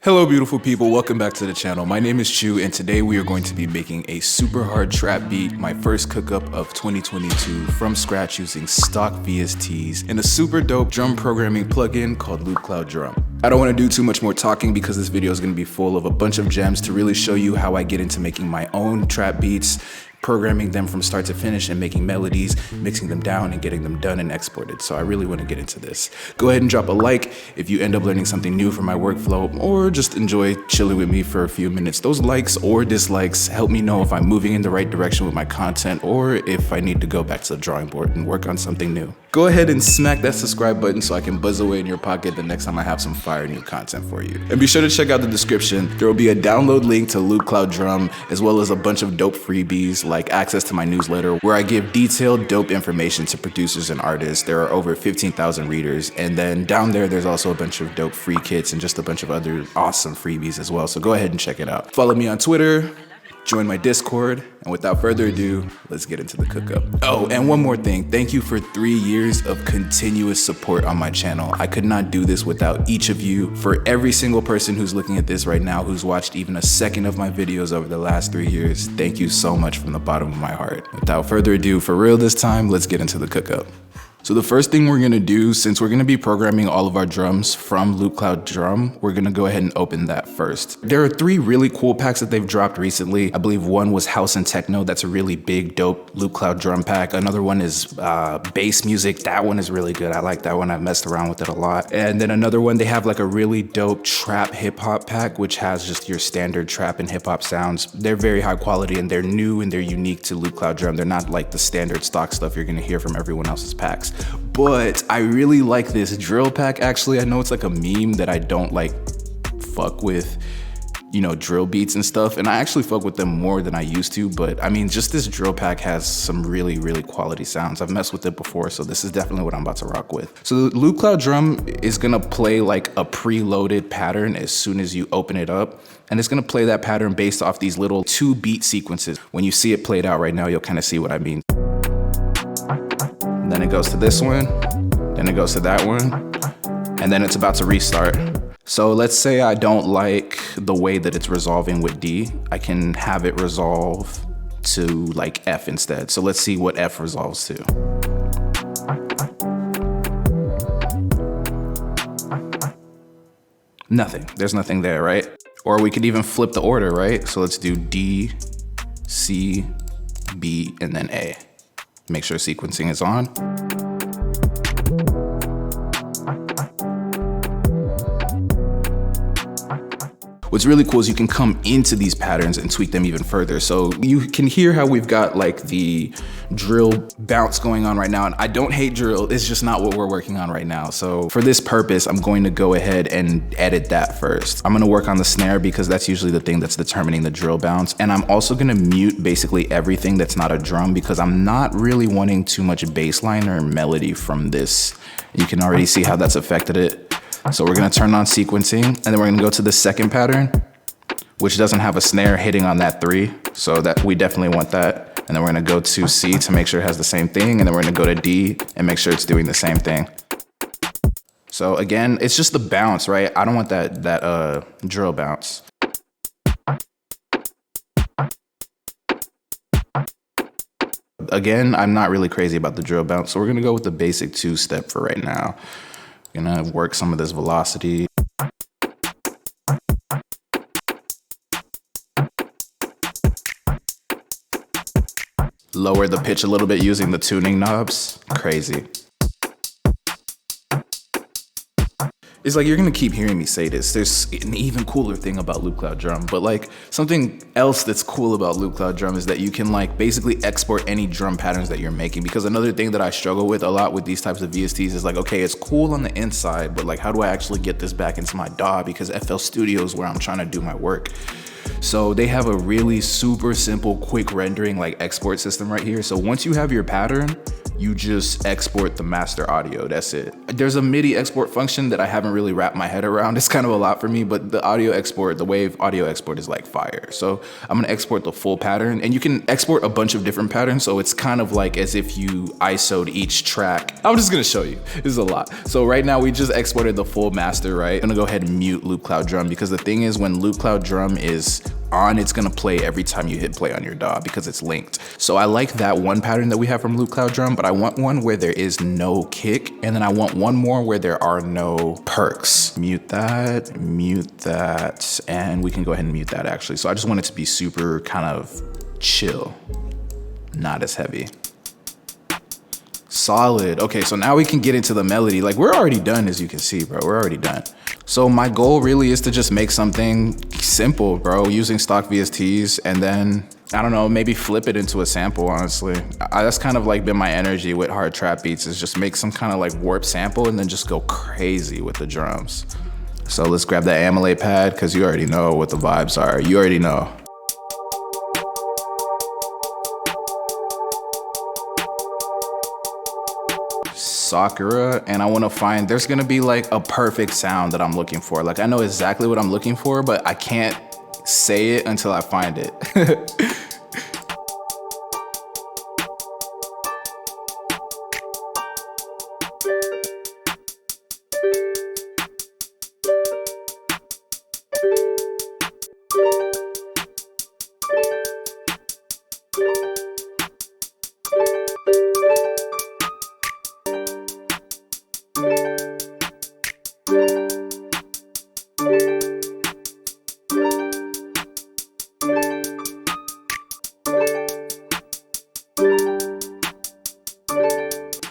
Hello beautiful people, welcome back to the channel. My name is Chu and today we are going to be making a super hard trap beat, my first cook-up of 2022 from scratch using stock VSTs and a super dope drum programming plugin called Loop Cloud Drum. I don't want to do too much more talking because this video is going to be full of a bunch of gems to really show you how I get into making my own trap beats, programming them from start to finish and making melodies, mixing them down and getting them done and exported. So I really want to get into this. Go ahead and drop a like if you end up learning something new from my workflow or just enjoy chilling with me for a few minutes. Those likes or dislikes help me know if I'm moving in the right direction with my content or if I need to go back to the drawing board and work on something new. Go ahead and smack that subscribe button so I can buzz away in your pocket the next time I have some fire new content for you. And be sure to check out the description. There will be a download link to Loop Cloud Drum as well as a bunch of dope freebies like access to my newsletter where I give detailed dope information to producers and artists. There are over 15,000 readers, and then down there's also a bunch of dope free kits and just a bunch of other awesome freebies as well. So go ahead and check it out. Follow me on Twitter, join my Discord, and without further ado, let's get into the cook-up. Oh, and one more thing. Thank you for 3 years of continuous support on my channel. I could not do this without each of you. For every single person who's looking at this right now, who's watched even a second of my videos over the last 3 years, thank you so much from the bottom of my heart. Without further ado, for real this time, let's get into the cook-up. So the first thing we're gonna do, since we're gonna be programming all of our drums from Loop Cloud Drum, we're gonna go ahead and open that first. There are 3 really cool packs that they've dropped recently. I believe one was House and Techno. That's a really big, dope Loop Cloud Drum pack. Another one is bass music. That one is really good. I like that one. I've messed around with it a lot. And then another one, they have like a really dope trap hip hop pack, which has just your standard trap and hip hop sounds. They're very high quality and they're new and they're unique to Loop Cloud Drum. They're not like the standard stock stuff you're gonna hear from everyone else's packs. But I really like this drill pack. Actually, I know it's like a meme that I don't like fuck with, you know, drill beats and stuff. And I actually fuck with them more than I used to. But I mean, just this drill pack has some really, really quality sounds. I've messed with it before, so this is definitely what I'm about to rock with. So the Loop Cloud Drum is gonna play like a preloaded pattern as soon as you open it up. And it's gonna play that pattern based off these little 2 beat sequences. When you see it played out right now, you'll kind of see what I mean. Then it goes to this one, then it goes to that one, and then it's about to restart. So let's say I don't like the way that it's resolving with D. I can have it resolve to like F instead. So let's see what F resolves to. Nothing, there's nothing there, right? Or we could even flip the order, right? So let's do D, C, B, and then A. Make sure sequencing is on. What's really cool is you can come into these patterns and tweak them even further. So you can hear how we've got like the drill bounce going on right now. And I don't hate drill, it's just not what we're working on right now. So for this purpose, I'm going to go ahead and edit that first. I'm gonna work on the snare because that's usually the thing that's determining the drill bounce. And I'm also gonna mute basically everything that's not a drum because I'm not really wanting too much bass line or melody from this. You can already see how that's affected it. So we're gonna turn on sequencing and then we're gonna go to the second pattern, which doesn't have a snare hitting on that 3. So that we definitely want that. And then we're gonna go to C to make sure it has the same thing. And then we're gonna go to D and make sure it's doing the same thing. So again, it's just the bounce, right? I don't want that drill bounce. Again, I'm not really crazy about the drill bounce. So we're gonna go with the basic 2-step for right now. Gonna work some of this velocity. Lower the pitch a little bit using the tuning knobs. Crazy. It's like you're gonna keep hearing me say this. There's an even cooler thing about Loop Cloud Drum, but like something else that's cool about Loop Cloud Drum is that you can like basically export any drum patterns that you're making. Because another thing that I struggle with a lot with these types of VSTs is like, okay, it's cool on the inside, but like how do I actually get this back into my DAW? Because FL Studio is where I'm trying to do my work. So they have a really super simple, quick rendering like export system right here. So once you have your pattern, you just export the master audio. That's it. There's a MIDI export function that I haven't really wrapped my head around. It's kind of a lot for me, but the audio export, the wave audio export is like fire. So I'm gonna export the full pattern, and you can export a bunch of different patterns. So it's kind of like as if you ISO'd each track. I'm just gonna show you, this is a lot. So right now we just exported the full master, right? I'm gonna go ahead and mute loop cloud drum, because the thing is when loop cloud drum is on, it's gonna play every time you hit play on your DAW because it's linked. So I like that one pattern that we have from loop cloud drum, but I want one where there is no kick, and then I want one more where there are no perks. Mute that, and we can go ahead and mute that actually. So I just want it to be super kind of chill, not as heavy. Solid. Okay, so now we can get into the melody. Like, we're already done, as you can see, bro. We're already done. So my goal really is to just make something simple, bro, using stock VSTs, and then, I don't know, maybe flip it into a sample, honestly. That's kind of like been my energy with hard trap beats, is just make some kind of like warp sample and then just go crazy with the drums. So let's grab that amylase pad, because you already know what the vibes are. You already know. Sakura, and I want to find, there's gonna be like a perfect sound that I'm looking for. Like, I know exactly what I'm looking for, but I can't say it until I find it.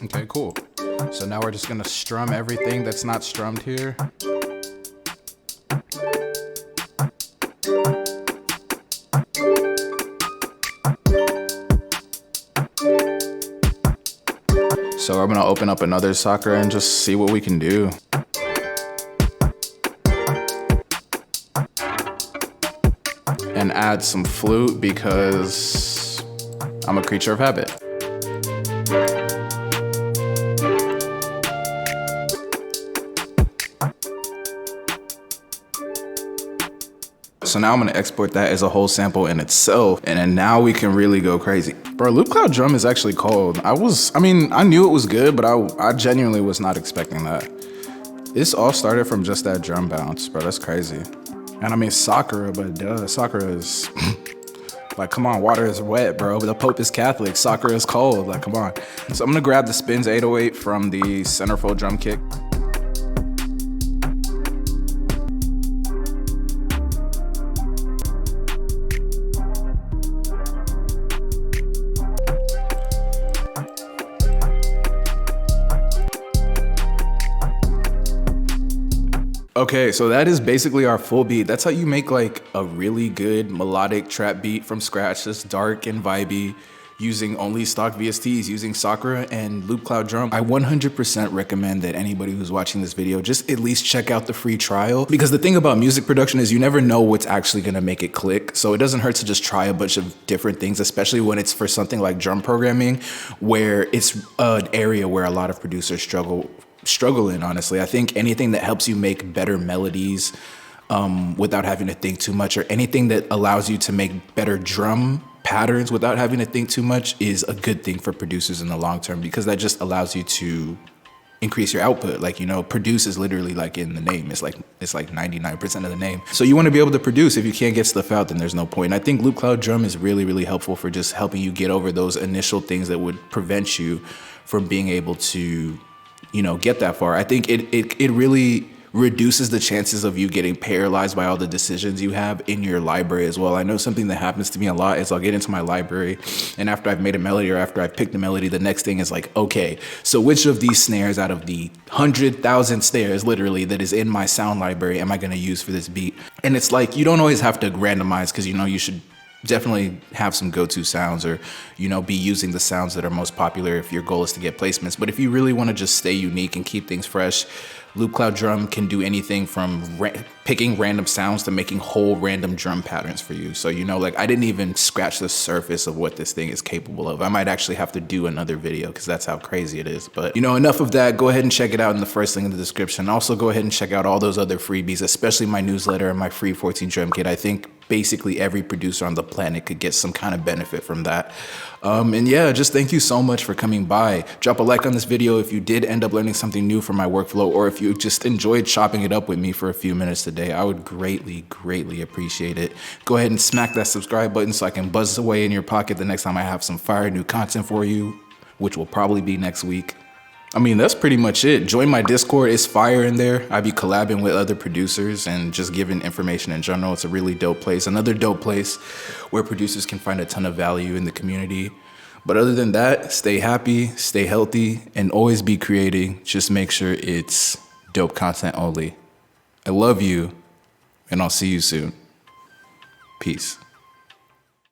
Okay, cool. So now we're just gonna strum everything that's not strummed here. So I'm gonna open up another Sakura and just see what we can do. And add some flute, because I'm a creature of habit. So now I'm gonna export that as a whole sample in itself, and then now we can really go crazy. Bro, loop cloud drum is actually cold. I knew it was good, but I genuinely was not expecting that. This all started from just that drum bounce, bro, that's crazy. And I mean Sakura, but duh, Sakura is, like, come on, water is wet, bro. But the Pope is Catholic, Sakura is cold, like, come on. So I'm gonna grab the Spins 808 from the centerfold drum kick. Okay, so that is basically our full beat. That's how you make like a really good melodic trap beat from scratch. That's dark and vibey, using only stock VSTs, using Sakura and loop cloud drum. I 100% recommend that anybody who's watching this video just at least check out the free trial, because the thing about music production is you never know what's actually gonna make it click. So it doesn't hurt to just try a bunch of different things, especially when it's for something like drum programming, where it's an area where a lot of producers struggle in, honestly. I think anything that helps you make better melodies without having to think too much, or anything that allows you to make better drum patterns without having to think too much, is a good thing for producers in the long term, because that just allows you to increase your output. Like, you know, produce is literally like in the name. It's like 99% of the name. So you want to be able to produce. If you can't get stuff out, then there's no point. And I think loop cloud drum is really, really helpful for just helping you get over those initial things that would prevent you from being able to, you know, get that far. I think it really reduces the chances of you getting paralyzed by all the decisions you have in your library as well. I know something that happens to me a lot is I'll get into my library, and after I've made a melody or after I've picked a melody, the next thing is like, okay, so which of these snares out of the 100,000 snares literally that is in my sound library am I gonna use for this beat? And it's like, you don't always have to randomize, because you know you should definitely have some go-to sounds, or, you know, be using the sounds that are most popular if your goal is to get placements. But if you really want to just stay unique and keep things fresh, Loop Cloud Drum can do anything from picking random sounds to making whole random drum patterns for you. So, you know, like I didn't even scratch the surface of what this thing is capable of. I might actually have to do another video because that's how crazy it is. But, you know, enough of that. Go ahead and check it out in the first link in the description. Also, go ahead and check out all those other freebies, especially my newsletter and my free 14 drum kit. I think basically every producer on the planet could get some kind of benefit from that. And yeah, just thank you so much for coming by. Drop a like on this video if you did end up learning something new from my workflow, or if you just enjoyed chopping it up with me for a few minutes today. I would greatly appreciate it. Go ahead and smack that subscribe button so I can buzz away in your pocket the next time I have some fire new content for you, which will probably be next week. I mean, that's pretty much it. Join my Discord. It's fire in there. I be collabing with other producers and just giving information in general. It's a really dope place. Another dope place where producers can find a ton of value in the community. But other than that, stay happy, stay healthy, and always be creating. Just make sure it's dope content only. I love you, and I'll see you soon. Peace.